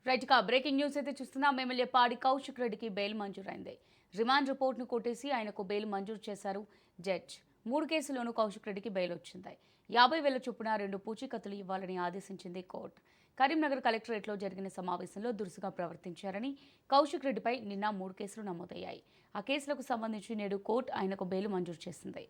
Right గా breaking news అయితే చూస్తున్నాం. ఎమ్మెల్యే పాడి కౌశిక్ రెడ్డికి బెయిల్ మంజూరైంది. రిమాండ్ రిపోర్ట్ను కొట్టేసి ఆయనకు బెయిల్ మంజూరు చేశారు జడ్జ్. 3 కేసుల్లోనూ కౌశిక్ రెడ్డికి బెయిల్ వచ్చింది. 50,000 చొప్పున 2 పూచీకత్తులు ఇవ్వాలని ఆదేశించింది కోర్టు. కరీంనగర్ కలెక్టరేట్లో జరిగిన సమావేశంలో దురుసుగా ప్రవర్తించారని కౌశిక్ రెడ్డిపై నిన్న 3 కేసులు నమోదయ్యాయి. ఆ కేసులకు సంబంధించి నేడు కోర్టు ఆయనకు బెయిల్ మంజూరు చేసింది.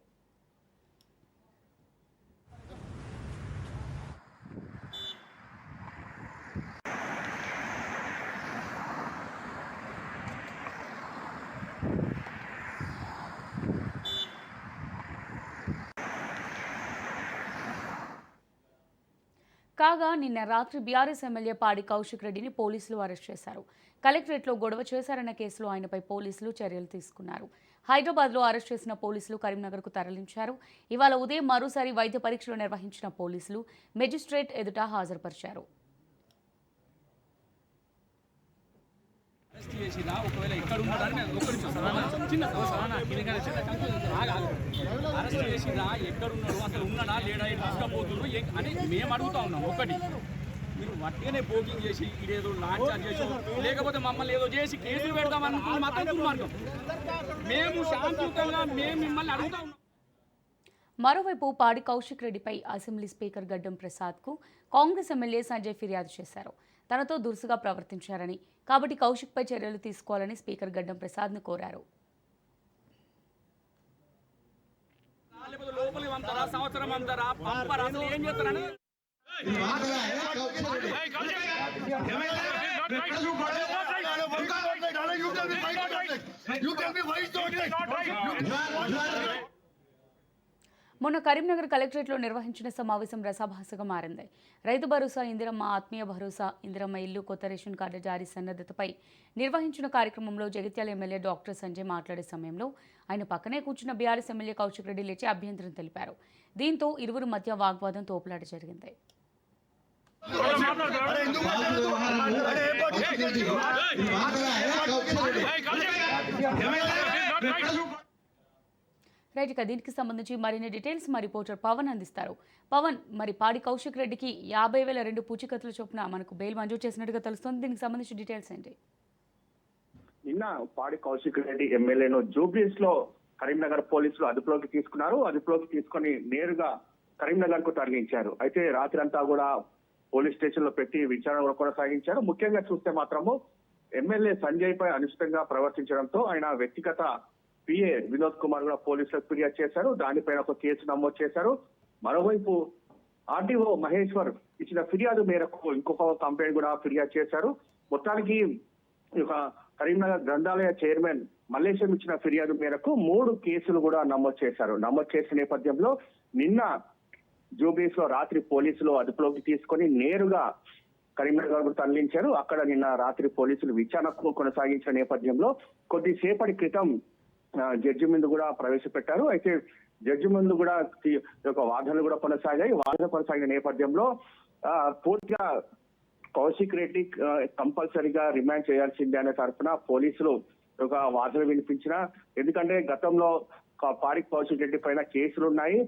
కాగా నిన్న రాత్రి బీఆర్ఎస్ ఎమ్మెల్యే పాడి కౌశిక్ రెడ్డిని పోలీసులు అరెస్ట్ చేశారు. కలెక్టరేట్లో గొడవ చేశారన్న కేసులో ఆయనపై పోలీసులు చర్యలు తీసుకున్నారు. హైదరాబాద్లో అరెస్ట్ చేసిన పోలీసులు కరీంనగర్కు తరలించారు. ఇవాళ ఉదయం మరోసారి వైద్య పరీక్షలు నిర్వహించిన పోలీసులు మెజిస్ట్రేట్ ఎదుట హాజరుపరిచారు. ఒకవేళ ఎక్కడ ఉన్నాడని అరెస్ట్ చేసిరా ఎక్కడున్నాడు అసలు ఉన్నాడా లేడా తీసుకపోతున్నారు అని మేము అడుగుతా ఉన్నాం. ఒకటి మీరు వట్టిగానే బోకింగ్ చేసి ఇదేదో లాంచ్ చార్జ్ చేసి లేకపోతే మమ్మల్ని ఏదో చేసి కేసులు పెడతామనుకున్న మాత్రం దుర్మార్గం. మేము శాంతియుతంగా మేము మిమ్మల్ని అడుగుతా ఉన్నాం. మరోవైపు పాడి కౌశిక్ రెడ్డిపై అసెంబ్లీ స్పీకర్ గడ్డం ప్రసాద్కు కాంగ్రెస్ ఎమ్మెల్యే సంజయ్ ఫిర్యాదు చేశారు. తనతో దురుసుగా ప్రవర్తించారని, కాబట్టి కౌశిక్పై చర్యలు తీసుకోవాలని స్పీకర్ గడ్డం ప్రసాద్ను కోరారు. మొన్న కరీంనగర్ కలెక్టరేట్లో నిర్వహించిన సమావేశం రసాభాసగా మారింది. రైతు భరోసా, ఇందిరమ్మ ఆత్మీయ భరోసా, ఇందిరమ్మ ఇల్లు, కొత్త రేషన్ కార్డు జారీ సన్నద్ధతపై నిర్వహించిన కార్యక్రమంలో జగిత్యాల ఎమ్మెల్యే డాక్టర్ సంజయ్ మాట్లాడే సమయంలో ఆయన పక్కనే కూర్చున్న బీఆర్ఎస్ ఎమ్మెల్యే కౌశిక్ రెడ్డి లేచి అభ్యంతరం తెలిపారు. దీంతో ఇరువురు మధ్య వాగ్వాదం తోపులాట జరిగింది. రైట్ ఇక దీనికి సంబంధించి మరిన్ని డీటెయిల్స్ మా రిపోర్టర్ పవన్ అందిస్తారు. పవన్, మరి పాడి కౌశిక్ రెడ్డికి 50,000 2 పూచీకత్తుల చొప్పున మనకు బెయిల్ మంజూరు చేసినట్టుగా తెలుస్తుంది. దీనికి సంబంధించి డీటెయిల్స్ ఏంటి? నిన్న పాడి కౌశిక్ రెడ్డి ఎమ్మెల్యేను జూబ్లీస్ లో కరీంనగర్ పోలీసులు అదుపులోకి తీసుకున్నారు. అదుపులోకి తీసుకుని నేరుగా కరీంనగర్ కు తరలించారు. అయితే రాత్రి అంతా కూడా పోలీస్ స్టేషన్ లో పెట్టి విచారణ కూడా కొనసాగించారు. ముఖ్యంగా చూస్తే మాత్రము ఎమ్మెల్యే సంజయ్ పై అనుచితంగా ప్రవర్తించడంతో ఆయన వ్యక్తిగత పిఏ వినోద్ కుమార్ కూడా పోలీసులకు ఫిర్యాదు చేశారు. దానిపైన ఒక కేసు నమోదు చేశారు. మరోవైపు ఆర్టీఓ మహేశ్వర్ ఇచ్చిన ఫిర్యాదు మేరకు ఇంకొక కంప్లైంట్ కూడా ఫిర్యాదు చేశారు. మొత్తానికి కరీంనగర్ గ్రంథాలయ చైర్మన్ మల్లేశం ఇచ్చిన ఫిర్యాదు మేరకు 3 కేసులు కూడా నమోదు చేశారు. నమోదు చేసిన నేపథ్యంలో నిన్న జూబ్లీస్ లో రాత్రి పోలీసులు అదుపులోకి తీసుకొని నేరుగా కరీంనగర్ కు తరలించారు. అక్కడ నిన్న రాత్రి పోలీసులు విచారణకు కొనసాగించిన నేపథ్యంలో కొద్దిసేపటి క్రితం జడ్జి ముందు కూడా ప్రవేశపెట్టారు. అయితే జడ్జి ముందు కూడా వాదనలు కూడా కొనసాగాయి. వాదన కొనసాగిన నేపథ్యంలో పూర్తిగా కౌశిక్ రెడ్డి కంపల్సరీగా రిమాండ్ చేయాల్సిందే అనే తరఫున పోలీసులు ఒక వాదన వినిపించిన. ఎందుకంటే గతంలో పాడి కౌశిక్ రెడ్డి పైన కేసులు ఉన్నాయి.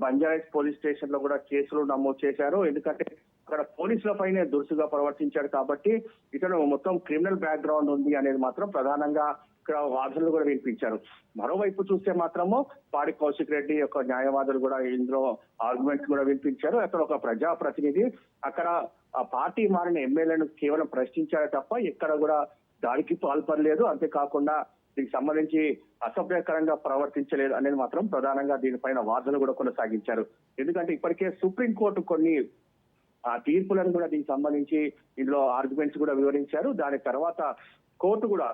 బంజారాస్ పోలీస్ స్టేషన్ లో కూడా కేసులు నమోదు చేశారు. ఎందుకంటే అక్కడ పోలీసుల పైనే దురుసుగా ప్రవర్తించారు కాబట్టి ఇతను మొత్తం క్రిమినల్ బ్యాక్గ్రౌండ్ ఉంది అనేది మాత్రం ప్రధానంగా ఇక్కడ వాదనలు కూడా వినిపించారు. మరోవైపు చూస్తే మాత్రము పాడి కౌశిక్ రెడ్డి యొక్క న్యాయవాదులు కూడా ఇందులో ఆర్గ్యుమెంట్స్ కూడా వినిపించారు. అక్కడ ఒక ప్రజాప్రతినిధి అక్కడ ఆ పార్టీ మారిన ఎమ్మెల్యేను కేవలం ప్రశ్నించారు తప్ప ఎక్కడ కూడా దాడికి పాల్పడలేదు. అంతేకాకుండా దీనికి సంబంధించి అసభ్యకరంగా ప్రవర్తించలేదు అనేది మాత్రం ప్రధానంగా దీనిపైన వాదనలు కూడా కొనసాగించారు. ఎందుకంటే ఇప్పటికే సుప్రీంకోర్టు కొన్ని తీర్పులను కూడా దీనికి సంబంధించి ఇందులో ఆర్గ్యుమెంట్స్ కూడా వివరించారు. దాని తర్వాత కోర్టు కూడా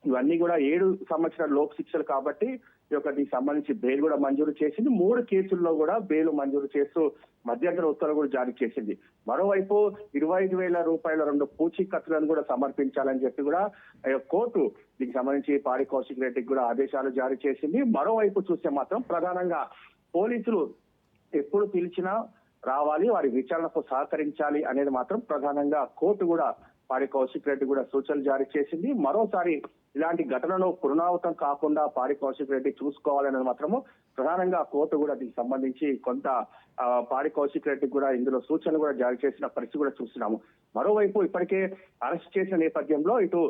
ఇవన్నీ కూడా 7 సంవత్సరాల లోపు శిక్షలు కాబట్టి దీనికి సంబంధించి బెయిల్ కూడా మంజూరు చేసింది. 3 కేసుల్లో కూడా బెయిల్ మంజూరు చేస్తూ మధ్యంతర ఉత్తర్వులు కూడా జారీ చేసింది. మరోవైపు 25,000 రూపాయల 2 పూచీకత్తులను కూడా సమర్పించాలని చెప్పి కూడా కోర్టు దీనికి సంబంధించి పాడి కౌశిక్ రెడ్డికి కూడా ఆదేశాలు జారీ చేసింది. మరోవైపు చూస్తే మాత్రం ప్రధానంగా పోలీసులు ఎప్పుడు పిలిచినా రావాలి, వారి విచారణకు సహకరించాలి అనేది మాత్రం ప్రధానంగా కోర్టు కూడా పాడి కౌశిక్ రెడ్డి కూడా సూచనలు జారీ చేసింది. మరోసారి ఇలాంటి ఘటనలు పునరావృతం కాకుండా పాడి కౌశిక్ రెడ్డి చూసుకోవాలనేది మాత్రము ప్రధానంగా కోర్టు కూడా దీనికి సంబంధించి కొంత పాడి కౌశిక్ రెడ్డి కూడా ఇందులో సూచనలు కూడా జారీ చేసిన పరిస్థితి కూడా చూస్తున్నాము. మరోవైపు ఇప్పటికే అరెస్ట్ చేసిన నేపథ్యంలో ఇటు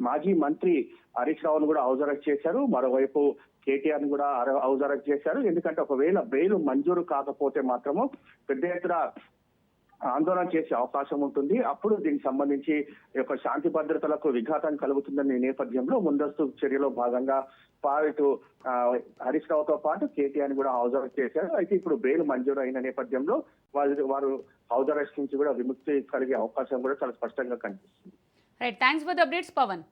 మాజీ మంత్రి హరీష్ రావును కూడా హౌస్ అరెస్ట్ చేశారు. మరోవైపు కేటీఆర్ ని కూడా హౌస్ అరెస్ట్ చేశారు. ఎందుకంటే ఒకవేళ బెయిల్ మంజూరు కాకపోతే మాత్రము పెద్ద ఎత్తున ఆందోళన చేసే అవకాశం ఉంటుంది. అప్పుడు దీనికి సంబంధించి యొక్క శాంతి భద్రతలకు విఘాతం కలుగుతుందనే నేపథ్యంలో ముందస్తు చర్యలో భాగంగా ఇటు హరీష్ రావుతో పాటు కేటీఆర్ ని కూడా హౌస్ అరెస్ట్ చేశారు. అయితే ఇప్పుడు బెయిల్ మంజూరు అయిన నేపథ్యంలో వారు హౌస్ అరెస్ట్ నుంచి కూడా విముక్తి కలిగే అవకాశం కూడా చాలా స్పష్టంగా కనిపిస్తుంది. Right, thanks for the updates Pawan.